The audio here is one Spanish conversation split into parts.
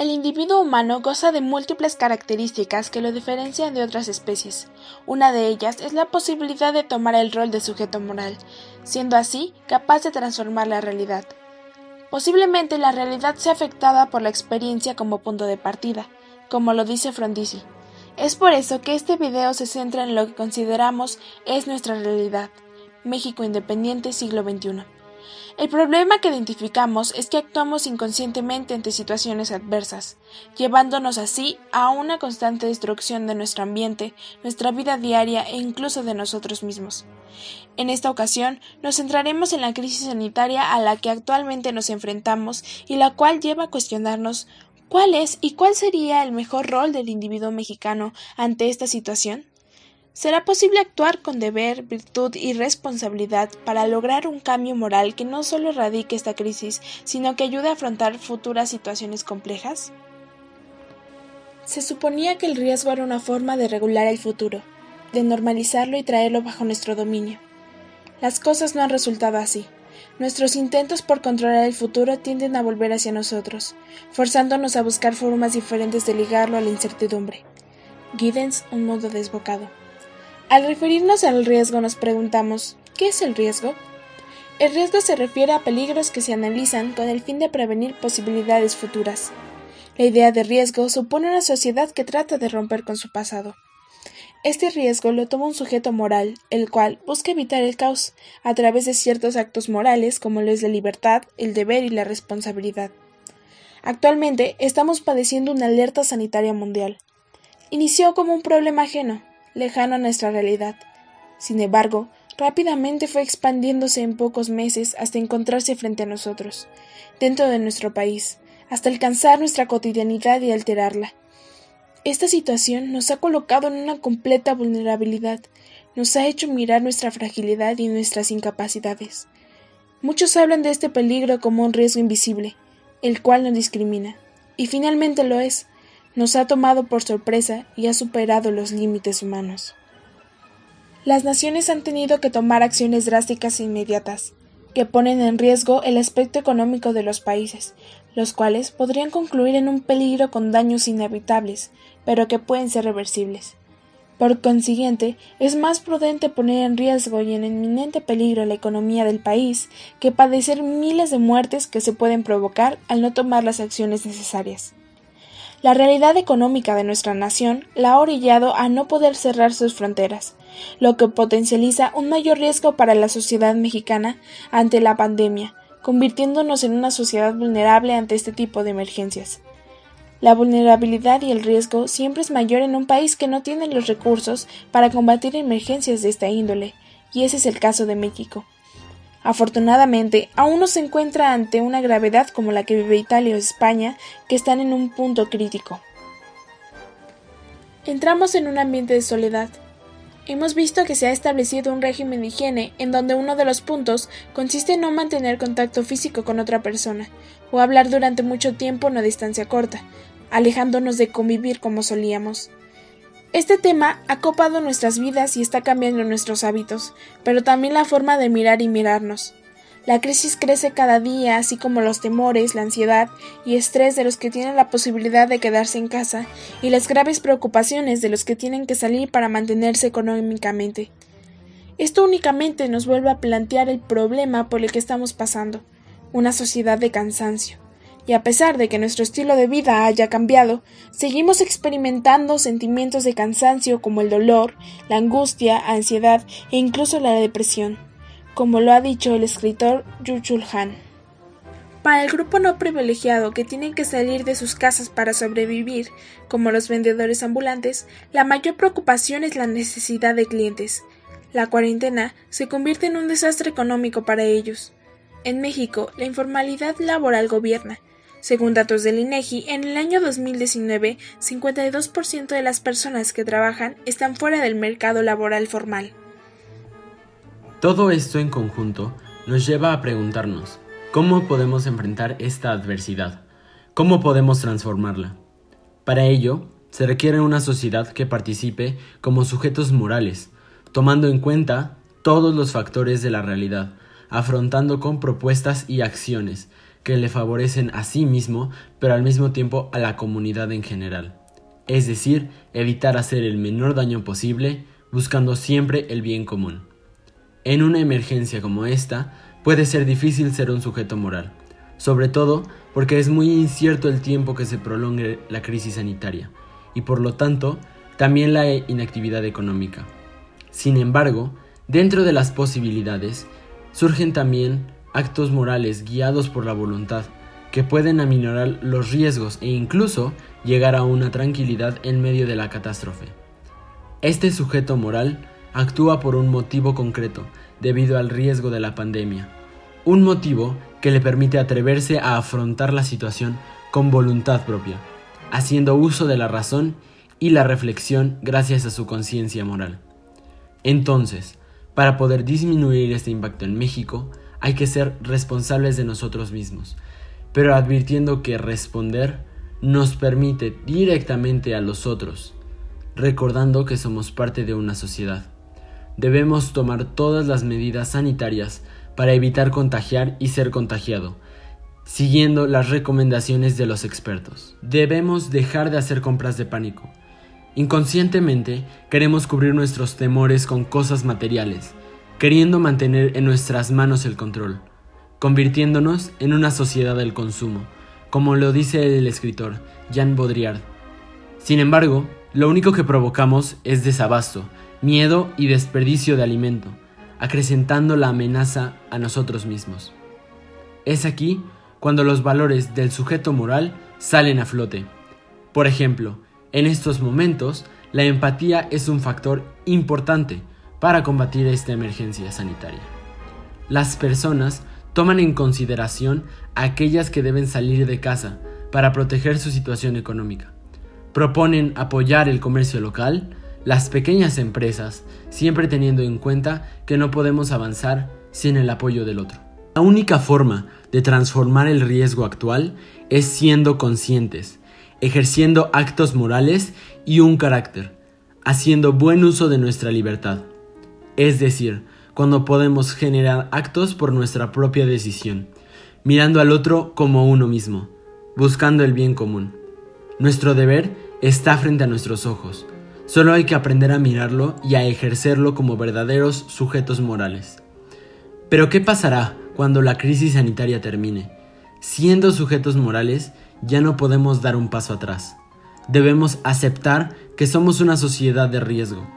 El individuo humano goza de múltiples características que lo diferencian de otras especies. Una de ellas es la posibilidad de tomar el rol de sujeto moral, siendo así capaz de transformar la realidad. Posiblemente la realidad sea afectada por la experiencia como punto de partida, como lo dice Frondizi. Es por eso que este video se centra en lo que consideramos es nuestra realidad. México independiente siglo XXI. El problema que identificamos es que actuamos inconscientemente ante situaciones adversas, llevándonos así a una constante destrucción de nuestro ambiente, nuestra vida diaria e incluso de nosotros mismos. En esta ocasión, nos centraremos en la crisis sanitaria a la que actualmente nos enfrentamos y la cual lleva a cuestionarnos ¿cuál es y cuál sería el mejor rol del individuo mexicano ante esta situación? ¿Será posible actuar con deber, virtud y responsabilidad para lograr un cambio moral que no solo erradique esta crisis, sino que ayude a afrontar futuras situaciones complejas? Se suponía que el riesgo era una forma de regular el futuro, de normalizarlo y traerlo bajo nuestro dominio. Las cosas no han resultado así. Nuestros intentos por controlar el futuro tienden a volver hacia nosotros, forzándonos a buscar formas diferentes de ligarlo a la incertidumbre. Giddens, Un mundo desbocado. Al referirnos al riesgo nos preguntamos, ¿qué es el riesgo? El riesgo se refiere a peligros que se analizan con el fin de prevenir posibilidades futuras. La idea de riesgo supone una sociedad que trata de romper con su pasado. Este riesgo lo toma un sujeto moral, el cual busca evitar el caos a través de ciertos actos morales como lo es la libertad, el deber y la responsabilidad. Actualmente estamos padeciendo una alerta sanitaria mundial. Inició como un problema ajeno, lejano a nuestra realidad. Sin embargo, rápidamente fue expandiéndose en pocos meses hasta encontrarse frente a nosotros, dentro de nuestro país, hasta alcanzar nuestra cotidianidad y alterarla. Esta situación nos ha colocado en una completa vulnerabilidad, nos ha hecho mirar nuestra fragilidad y nuestras incapacidades. Muchos hablan de este peligro como un riesgo invisible, el cual no discrimina, y finalmente lo es. Nos ha tomado por sorpresa y ha superado los límites humanos. Las naciones han tenido que tomar acciones drásticas e inmediatas, que ponen en riesgo el aspecto económico de los países, los cuales podrían concluir en un peligro con daños inevitables, pero que pueden ser reversibles. Por consiguiente, es más prudente poner en riesgo y en inminente peligro la economía del país que padecer miles de muertes que se pueden provocar al no tomar las acciones necesarias. La realidad económica de nuestra nación la ha orillado a no poder cerrar sus fronteras, lo que potencializa un mayor riesgo para la sociedad mexicana ante la pandemia, convirtiéndonos en una sociedad vulnerable ante este tipo de emergencias. La vulnerabilidad y el riesgo siempre es mayor en un país que no tiene los recursos para combatir emergencias de esta índole, y ese es el caso de México. Afortunadamente, aún no se encuentra ante una gravedad como la que vive Italia o España, que están en un punto crítico. Entramos en un ambiente de soledad. Hemos visto que se ha establecido un régimen de higiene en donde uno de los puntos consiste en no mantener contacto físico con otra persona, o hablar durante mucho tiempo en una distancia corta, alejándonos de convivir como solíamos. Este tema ha copado nuestras vidas y está cambiando nuestros hábitos, pero también la forma de mirar y mirarnos. La crisis crece cada día, así como los temores, la ansiedad y estrés de los que tienen la posibilidad de quedarse en casa y las graves preocupaciones de los que tienen que salir para mantenerse económicamente. Esto únicamente nos vuelve a plantear el problema por el que estamos pasando, una sociedad de cansancio. Y a pesar de que nuestro estilo de vida haya cambiado, seguimos experimentando sentimientos de cansancio como el dolor, la angustia, ansiedad e incluso la depresión, como lo ha dicho el escritor Byung-Chul Han. Para el grupo no privilegiado que tienen que salir de sus casas para sobrevivir, como los vendedores ambulantes, la mayor preocupación es la necesidad de clientes. La cuarentena se convierte en un desastre económico para ellos. En México, la informalidad laboral gobierna. Según datos del INEGI, en el año 2019, 52% de las personas que trabajan están fuera del mercado laboral formal. Todo esto en conjunto nos lleva a preguntarnos, ¿cómo podemos enfrentar esta adversidad? ¿Cómo podemos transformarla? Para ello, se requiere una sociedad que participe como sujetos morales, tomando en cuenta todos los factores de la realidad, afrontando con propuestas y acciones que le favorecen a sí mismo, pero al mismo tiempo a la comunidad en general. Es decir, evitar hacer el menor daño posible, buscando siempre el bien común. En una emergencia como esta, puede ser difícil ser un sujeto moral, sobre todo porque es muy incierto el tiempo que se prolongue la crisis sanitaria, y por lo tanto, también la inactividad económica. Sin embargo, dentro de las posibilidades, surgen también actos morales guiados por la voluntad, que pueden aminorar los riesgos e incluso llegar a una tranquilidad en medio de la catástrofe. Este sujeto moral actúa por un motivo concreto, debido al riesgo de la pandemia, un motivo que le permite atreverse a afrontar la situación con voluntad propia, haciendo uso de la razón y la reflexión gracias a su conciencia moral. Entonces, para poder disminuir este impacto en México, hay que ser responsables de nosotros mismos, pero advirtiendo que responder nos permite directamente a los otros, recordando que somos parte de una sociedad. Debemos tomar todas las medidas sanitarias para evitar contagiar y ser contagiado, siguiendo las recomendaciones de los expertos. Debemos dejar de hacer compras de pánico. Inconscientemente queremos cubrir nuestros temores con cosas materiales, queriendo mantener en nuestras manos el control, convirtiéndonos en una sociedad del consumo, como lo dice el escritor Jean Baudrillard. Sin embargo, lo único que provocamos es desabasto, miedo y desperdicio de alimento, acrecentando la amenaza a nosotros mismos. Es aquí cuando los valores del sujeto moral salen a flote. Por ejemplo, en estos momentos, la empatía es un factor importante para combatir esta emergencia sanitaria. Las personas toman en consideración a aquellas que deben salir de casa para proteger su situación económica. Proponen apoyar el comercio local, las pequeñas empresas, siempre teniendo en cuenta que no podemos avanzar sin el apoyo del otro. La única forma de transformar el riesgo actual es siendo conscientes, ejerciendo actos morales y un carácter, haciendo buen uso de nuestra libertad. Es decir, cuando podemos generar actos por nuestra propia decisión, mirando al otro como uno mismo, buscando el bien común. Nuestro deber está frente a nuestros ojos. Solo hay que aprender a mirarlo y a ejercerlo como verdaderos sujetos morales. Pero ¿qué pasará cuando la crisis sanitaria termine? Siendo sujetos morales, ya no podemos dar un paso atrás. Debemos aceptar que somos una sociedad de riesgo,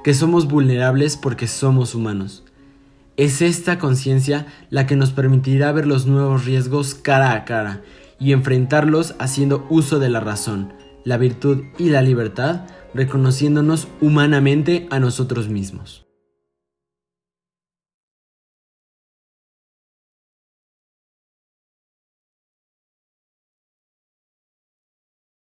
que somos vulnerables porque somos humanos. Es esta conciencia la que nos permitirá ver los nuevos riesgos cara a cara y enfrentarlos haciendo uso de la razón, la virtud y la libertad, reconociéndonos humanamente a nosotros mismos.